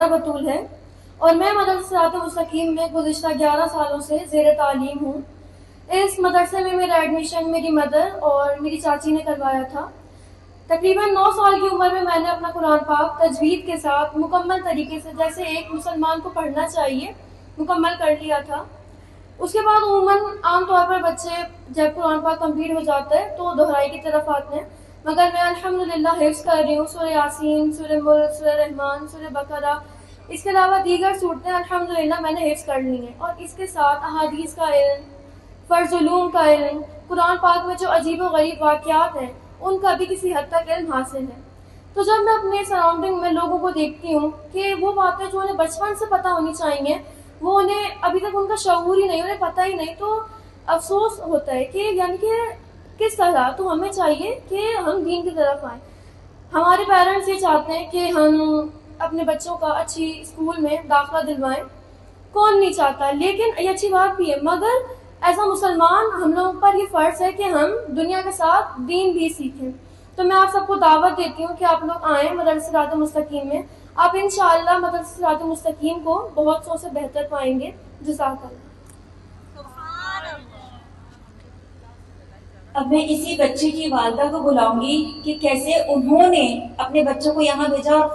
بطول ہے اور میں مدرسہ صراط مستقیم میں گزشتہ 11 سالوں سے زیر تعلیم ہوں۔ اس مدرسے میں میرا ایڈمیشن میری مدر اور میری چاچی نے کروایا تھا۔ تقریباً 9 سال کی عمر میں نے اپنا قرآن پاک تجوید کے ساتھ مکمل طریقے سے جیسے ایک مسلمان کو پڑھنا چاہیے مکمل کر لیا تھا۔ اس کے بعد عموماً عام طور پر بچے جب قرآن پاک کمپلیٹ ہو جاتا ہے تو دہرائی کی طرف آتے ہیں، مگر میں الحمدللہ حفظ کر رہی ہوں سورہ یاسین، سورہ ملک، سورہ رحمان، سورہ بقرہ، اس کے علاوہ دیگر صورتیں الحمدللہ میں نے حفظ کر لی ہیں، اور اس کے ساتھ احادیث کا علم، فرض علوم کا علم، قرآن پاک میں جو عجیب و غریب واقعات ہیں ان کا بھی کسی حد تک علم حاصل ہے۔ تو جب میں اپنے سراؤنڈنگ میں لوگوں کو دیکھتی ہوں کہ وہ باتیں جو انہیں بچپن سے پتہ ہونی چاہیے وہ انہیں ابھی تک ان کا شعور ہی نہیں، انہیں پتہ ہی نہیں، تو افسوس ہوتا ہے کہ یعنی کہ کس طرح تو ہمیں چاہیے کہ ہم دین کی طرف آئیں۔ ہمارے پیرنٹس یہ چاہتے ہیں کہ ہم اپنے بچوں کا اچھی اسکول میں داخلہ دلوائیں، کون نہیں چاہتا، لیکن یہ اچھی بات بھی ہے، مگر ایز اے مسلمان ہم لوگوں پر یہ فرض ہے کہ ہم دنیا کے ساتھ دین بھی سیکھیں۔ تو میں آپ سب کو دعوت دیتی ہوں کہ آپ لوگ آئیں مدرسہ صراط مستقیم میں، آپ انشاءاللہ مدرسہ صراط مستقیم کو بہت سو سے بہتر پائیں گے۔ جزاک اللہ۔ اب میں اسی بچے کی والدہ کو بلاؤں گی کہ کیسے انہوں نے اپنے بچوں کو یہاں بھیجا اور